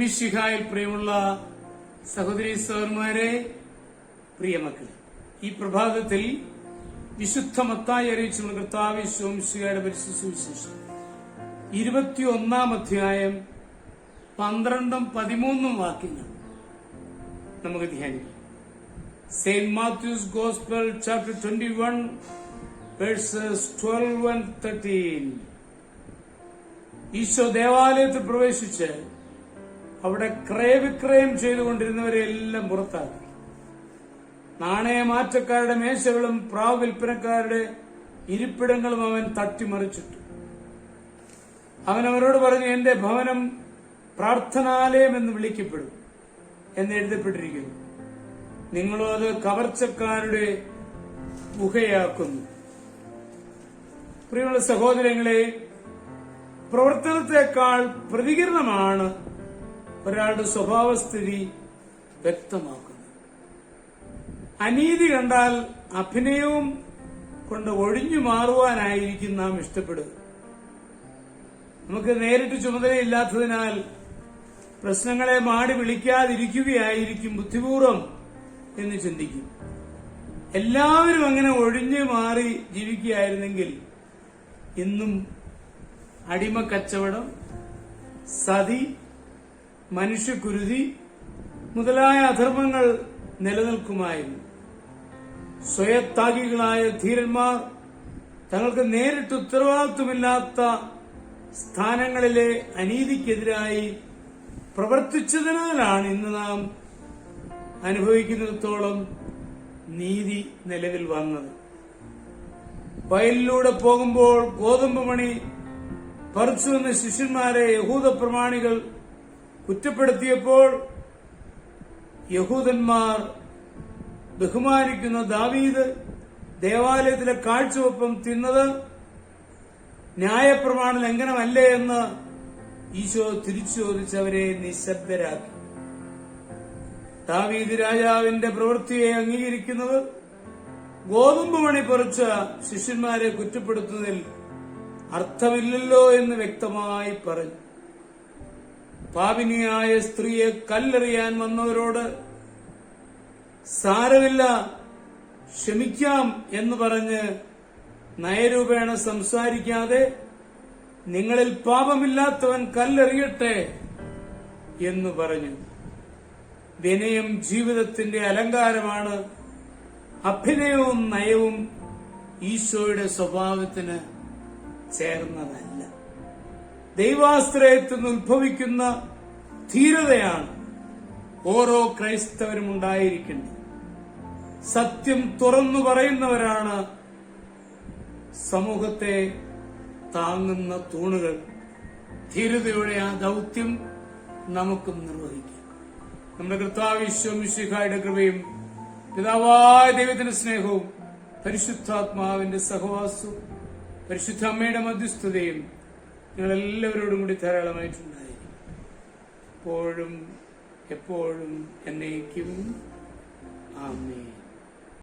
മിശിഹായിൽ പ്രിയമുള്ള സഹോദരി സഹോദരന്മാരെ, പ്രിയമക്കളെ, ഈ പ്രഭാതത്തിൽ വിശുദ്ധ മത്തായി അറിയിച്ചുള്ള കർത്താവ് മിശിഹായുടെ പരിശുദ്ധ സുവിശേഷം 21-ാം അധ്യായം 12-13 വാക്യങ്ങൾ നമുക്ക് ധ്യാനിക്കാം. Saint Matthew's gospel chapter 21 verses 12 and 13. ഈശോ ദേവാലയത്തിൽ പ്രവേശിച്ച് അവിടെ ക്രയവിക്രയം ചെയ്തുകൊണ്ടിരുന്നവരെ എല്ലാം പുറത്താക്കി. നാണയമാറ്റക്കാരുടെ മേശകളും പ്രാവ് വിൽപ്പനക്കാരുടെ ഇരിപ്പിടങ്ങളും അവൻ തട്ടിമറിച്ചിട്ടു. അവൻ അവരോട് പറഞ്ഞു, എന്റെ ഭവനം പ്രാർത്ഥനാലയം എന്ന് വിളിക്കപ്പെടും എന്ന് എഴുതപ്പെട്ടിരിക്കുന്നു. നിങ്ങളോ അത് കവർച്ചക്കാരുടെ ഗുഹയാക്കുന്നു. പ്രിയമുള്ള സഹോദരങ്ങളെ, പ്രവർത്തനത്തെക്കാൾ പ്രതികരണമാണ് ഒരാളുടെ സ്വഭാവസ്ഥിതി വ്യക്തമാക്കുന്നത്. അനീതി കണ്ടാൽ അഭിനയവും കൊണ്ട് ഒഴിഞ്ഞു മാറുവാനായിരിക്കും നാം ഇഷ്ടപ്പെടുക. നമുക്ക് നേരിട്ട് ചുമതലയില്ലാത്തതിനാൽ പ്രശ്നങ്ങളെ മാടി വിളിക്കാതിരിക്കുകയായിരിക്കും ബുദ്ധിപൂർവം എന്ന് ചിന്തിക്കും. എല്ലാവരും അങ്ങനെ ഒഴിഞ്ഞു മാറി ജീവിക്കുകയായിരുന്നെങ്കിൽ ഇന്നും അടിമക്കച്ചവടം, സതി, മനുഷ്യക്കുരുതി മുതലായ അധർമ്മങ്ങൾ നിലനിൽക്കുമായിരുന്നു. സ്വയത്താഗികളായ ധീരന്മാർ തങ്ങൾക്ക് നേരിട്ട് ഉത്തരവാദിത്വമില്ലാത്ത സ്ഥാനങ്ങളിലെ അനീതിക്കെതിരായി പ്രവർത്തിച്ചതിനാലാണ് ഇന്ന് നാം അനുഭവിക്കുന്നിടത്തോളം നീതി നിലവിൽ വന്നത്. വയലിലൂടെ പോകുമ്പോൾ ഗോതമ്പ് മണി പറിച്ചുവെന്ന ശിഷ്യന്മാരെ യഹൂദ പ്രമാണികൾ കുറ്റപ്പെടുത്തിയപ്പോൾ യഹൂദന്മാർ ബഹുമാനിക്കുന്ന ദാവീദ് ദേവാലയത്തിലെ കാഴ്ചവെപ്പം തിന്നത് ന്യായപ്രമാണ ലംഘനമല്ലേ എന്ന് ഈശോ തിരിച്ചു ചോദിച്ച് അവരെ നിശബ്ദരാക്കി. ദാവീദ് രാജാവിന്റെ പ്രവൃത്തിയെ അംഗീകരിക്കുന്നവർ ഗോതമ്പ് മണി പറിച്ച ശിഷ്യന്മാരെ കുറ്റപ്പെടുത്തുന്നതിൽ അർത്ഥമില്ലല്ലോ എന്ന് വ്യക്തമായി പറഞ്ഞു. പാപിനിയായ സ്ത്രീയെ കല്ലെറിയാൻ വന്നവരോട് സാരമില്ല, ക്ഷമിക്കാം എന്ന് പറഞ്ഞ് നയരൂപേണ സംസാരിക്കാതെ നിങ്ങളിൽ പാപമില്ലാത്തവൻ കല്ലെറിയട്ടെ എന്ന് പറഞ്ഞു. വിനയം ജീവിതത്തിന്റെ അലങ്കാരമാണ്. അഭിനയവും നയവും ഈശോയുടെ സ്വഭാവത്തിന് ചേർന്നതല്ല. ദൈവാശ്രയത്തിൽ നിന്ന് ഉത്ഭവിക്കുന്ന ധീരതയാണ് ഓരോ ക്രൈസ്തവരും ഉണ്ടായിരിക്കേണ്ടത്. സത്യം തുറന്നു പറയുന്നവരാണ് സമൂഹത്തെ താങ്ങുന്ന തൂണുകൾ. ധീരതയുടെ ആ ദൌത്യം നമുക്കും നിർവഹിക്കാം. നമ്മുടെ കർത്താവ് ഈശോ മിശിഹായുടെ കൃപയും പിതാവായ ദൈവത്തിന്റെ സ്നേഹവും പരിശുദ്ധാത്മാവിന്റെ സഹവാസവും പരിശുദ്ധ അമ്മയുടെ മധ്യസ്ഥതയും നിങ്ങളെല്ലാവരോടും കൂടി ധാരാളമായിട്ടുണ്ടായിരിക്കും. എപ്പോഴും എപ്പോഴും എന്നേക്കും. ആമേൻ.